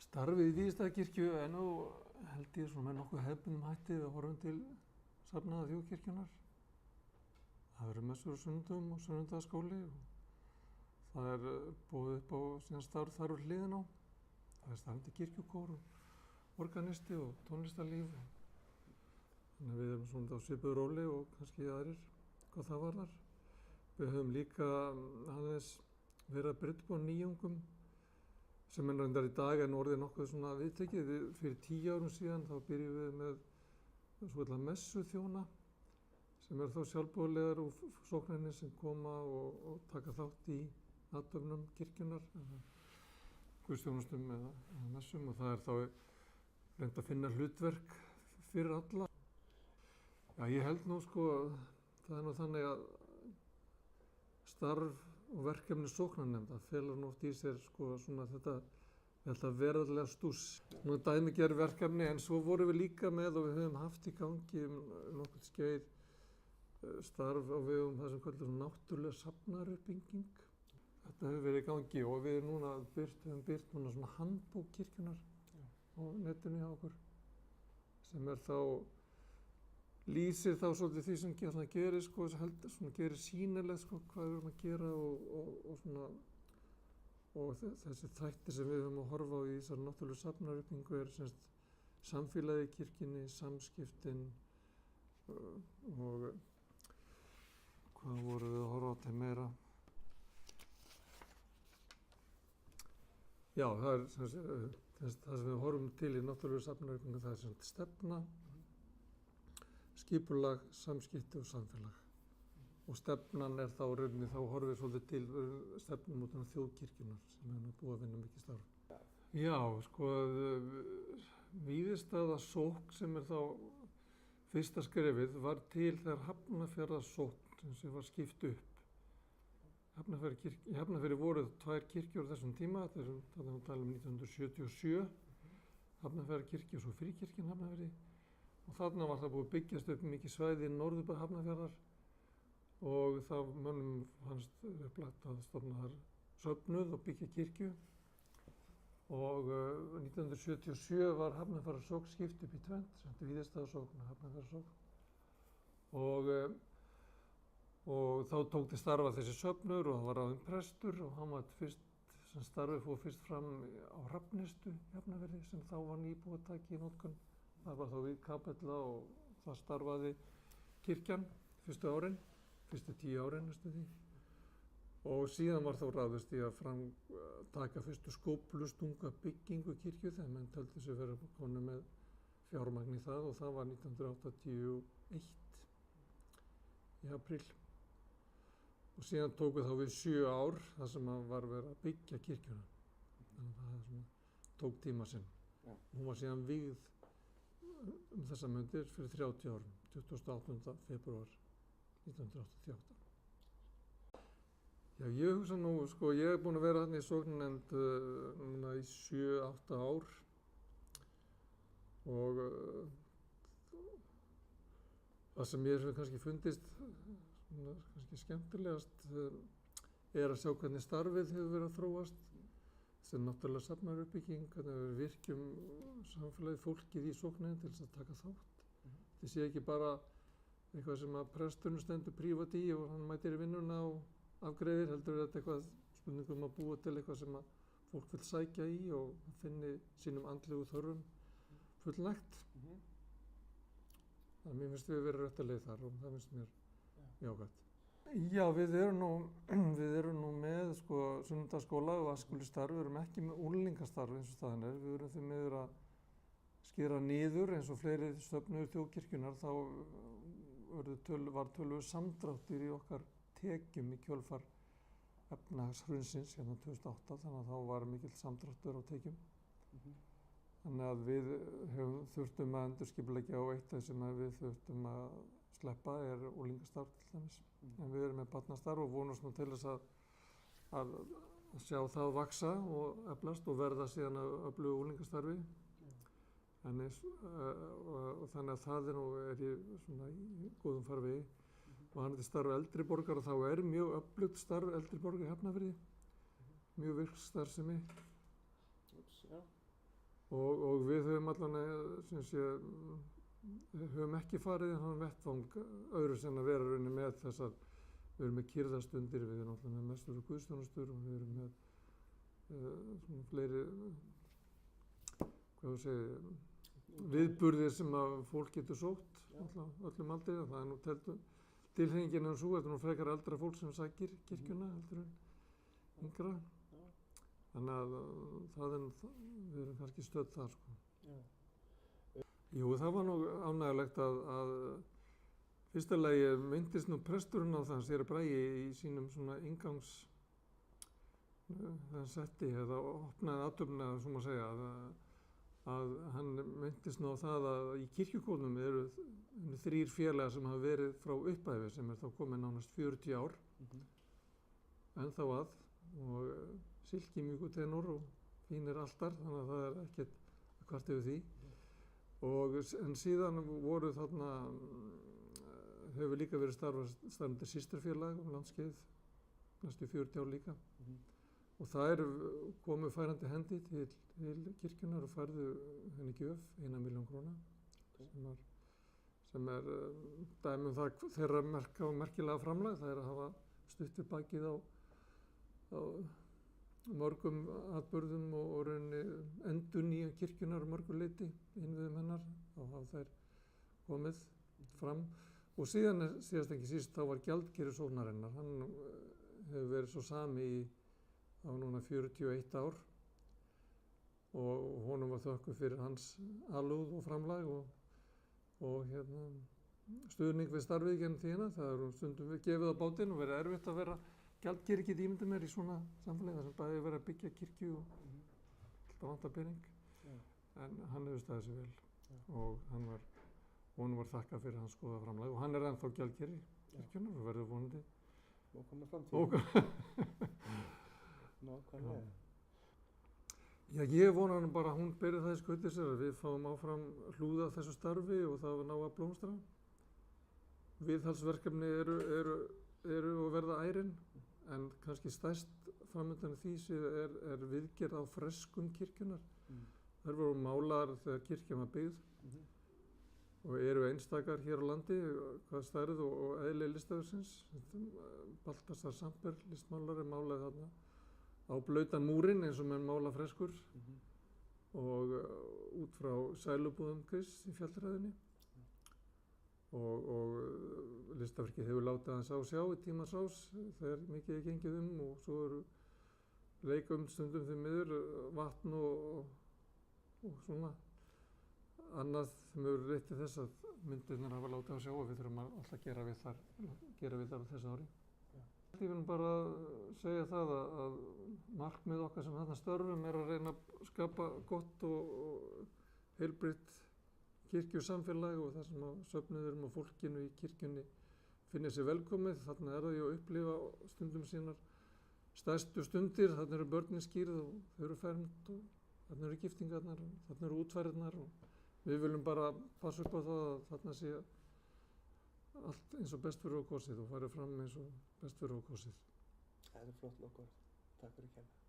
Starfið í Víðistaðakirkju er nú held ég svona með nokkuð hefðbundnum hætti við horfum til safnaða þjóðkirkjunnar. Það eru messur á sunnudum og sunnudagaskóli og það er boðið upp á síðan starf þar úr hliðin á. Það er starfandi kirkjukór og organisti og tónlistarlíf. Þannig að við erum svona á svipuðu róli og kannski aðrir hvað það varðar. Við höfum líka aðeins verið að breyta upp á nýjungum sem er reyndar í dag en orðið nokkuð svona viðtekið. Fyrir 10 árum síðan þá byrjum við með svokallaða messuþjóna sem eru þá sjálfboðaliðar úr sókninni sem koma og taka þátt í athöfnum kirkjunnar eða guðsþjónustum eða messum og það er þá reynd að finna hlutverk fyrir alla. Já, ég held nú sko, það er nú þannig að starf og verkefni sóknarnefnda felur nú oft í sér sko svona þetta veraldlega stúss. Nú er dæmigerð verkefni en svo vorum við líka með og við höfum haft í gangi nokkuð skeið starf á vegum það sem kallast náttúrulega safnaðaruppbygging. Þetta hefur verið í gangi og við höfum birt núna svona handbók kirkjunnar á netinu hjá okkur sem er þá lýsir þá svolítið því sem það gerir sko, svona gerir sýnilegt sko hvað við erum að gera og svona og þessi þætti sem við höfum að horfa á í þessari náttúrulegu safnaðaruppbyggingu er semst samfélagið í kirkjunni, samskiptin og hvað vorum við að horfa á til meira? Já, það er það sem við horfum til í náttúrulegu safnaðaruppbyggingu, það er semst stefna, skipulag, samskipti og samfélag. Og stefnan er þá rauninni, þá horfum við svolítið til stefnumótunar þjóðkirkjunnar sem er nú búið að vinna mikið starf. Já, sko, Víðistaðasókn sem er þá fyrsta skrefið var til þegar Hafnarfjarðarsókn sem var skipt upp. Í Hafnarfirði voru 2 kirkjur á þessum tíma, þetta er talað 1977, Hafnarfjarðarkirkja og svo Fríkirkjan Hafnarfirði. Og þarna var það búið að byggjast upp mikið svæði í norðurbæ Hafnarfjarðar og þá mönnum fannst upplagt að stofna þar söfnuð og byggja kirkju. Og 1977 var Hafnarfjarðarsókn skipt upp í tvennt, sem þetta Víðistaðasókn og Hafnarfjarðarsókn. Og þá tók til starfa þessi söfnuður og það var ráðinn prestur og hann var sem starfið fór fyrst fram á Hrafnistu í Hafnarfirði sem þá var nýbúið að taka í notkun. Það var þá við kapella og það starfaði kirkjan fyrstu 10 árin næstu því. Og síðan var þá ráðist í að taka fyrstu skóflustunga byggingu kirkju þegar menn töldu sig vera komin með fjármagn í það og það var 1981 í apríl. Og síðan tóku þá við 7 ár þar sem var verið að byggja kirkjuna. Þannig að það tók tíma sinn. Hún var síðan vígð þessar mundir fyrir 30 árum, 28. febrúar 1988. Já, ég hugsa nú, sko, ég hef búinn að vera þarna í sóknarnefnd núna í 7-8 ár og það sem mér hefur kannski fundist kannski skemmtilegast er að sjá hvernig starfið hefur verið að þróast. Þetta er náttúrulega safnaðaruppbygging, hvernig við virkjum samfélagið fólkið í sókninni til þess að taka þátt. Þetta sé ekki bara eitthvað sem að presturinn stendur prívat í og hann mætir í vinnuna og afgreiðir, heldur þetta eitthvað spurningum að búa til eitthvað sem að fólk vil sækja í og finni sínum andlegu þörfum fullnægt. Þannig að mér finnst við verið rétt að leið þar og það finnst mér jákvæmt. Já, við erum nú með sko sunnudagaskóla og æskulýðsstarf, við erum ekki með unglingastarf eins og staðan er. Við erum því miður að skera niður eins og fleiri stofnanir þjóðkirkjunnar, þá var töluverður samdráttur í okkar tekjum í kjölfar efnahagshrunsins hérna 2008, þannig að þá var mikill samdráttur á tekjum. Þannig að við þurftum að endurskipuleggja og eitt af sem við þurftum að sleppa er unglingastarf til dæmis. En við erum með barnastarf og vonumst nú til þess að sjá það vaxa og eflast og verða síðan að öflugu unglingastarfi. Og þannig að það er í svona í góðum farvegi. Varðandi starf eldri borgara þá er mjög öflugt starf eldri borgara í Hafnarfirði. Mjög virk starfsemi. og við höfum allan sem sé, höfum ekki farið í þann vettvang öðru sem að vera rauninni með þessar, við erum með kyrrðastundir, við erum alltaf með mestur og guðsþjónustur og við erum með svona fleiri, hvað segja, viðburðir sem að fólk getur sótt öllum aldri. Það nú tilhengin svo, þetta nú frekar eldra fólk sem sækir kirkjuna heldur en yngra. Þannig að við erum kannski stödd þar, sko. Jú, það var nú ánægjulegt að fyrsta lagi myndist nú presturinn á það, séra Bragi, í sínum svona það setti, eða opnaði athöfnina, svo má segja, að hann myndist nú á það að í kirkjukórnum eru 3 félagar sem hafa verið frá upphæfi, sem þá komið nánast 40 ár, ennþá og silkimjúkur tenor og fínir altar, þannig að það ekkert kvart yfir því. En síðan voru þarna, hefur líka verið starfandi systurfélag landskeið, næstu 40 ár líka. Og það komu færandi hendi til kirkjunar og færðu henni gjöf, 1 milljón króna, sem dæmi það þeirra merkilega framlag. Það að hafa stutt við bakið á mörgum atburðum og rauninni endurnýjun kirkjunar mörgu leyti innviðum hennar, þá hafa þær komið fram. Og síðast ekki síst, þá var gjaldkeri sóknarinnar. Hann hefur verið svo sami á núna 41 ár og honum var þökkuð fyrir hans alúð og framlag og stuðning við starfið genn tíðina. Það stundum við gefið á bátinn og verið erfitt að vera gjaldkeri, get ímyndið mér, í svona samfélagi þar sem bæði verið að byggja kirkju og alltaf vantar pening. En hann hefur staðið sig vel og honum var þakkað fyrir hans góða framlag og hann ennþá gjaldkeri kirkjunar og verður vonandi. Og komið framtíð. Nákvæmlega. Já, ég vona nú bara að hún beri það í skauti sér að við fáum áfram hlúða þessu starfi og það ná að blómstra. Viðhaldsverkefni eru og verða ærin, en kannski stærst framöndan því er viðgerð á freskum kirkjunar. Þær voru málaðar þegar kirkjan var byggð og eru einstakar hér á landi, hvað stærð og eðli listaverksins. Baltasar Samper, listmálari, málaði þarna á blautan múrinn eins og menn mála freskur og út frá sælubúðum Krists í fjallræðinni. Og listaverkið hefur látið hans á sjá í tímans rás þegar mikið gengið og svo eru leika stundum því miður vatn og svona annað sem hefur reitt til þess að myndirnar hafa látið á sjá og við þurfum alltaf að gera við þar á þessu ári. Ég vil bara segja það að markmið okkar sem þarna störfum að reyna að skapa gott og heilbrigt kirkjusamfélag og það sem söfnuðurum og fólkinu í kirkjunni finni sér velkomið. Þarna það að upplifa stundum sínar stærstu stundir. Þarna eru börnin skýrð og þau eru fermd og þarna eru giftingarnar og þarna eru útfærirnar og við viljum bara passa upp á það að þarna sé allt eins og best fyrir okkur kosið og farið fram eins og best fyrir okkur kosið. Það flott lokaorð. Takk fyrir kærlega.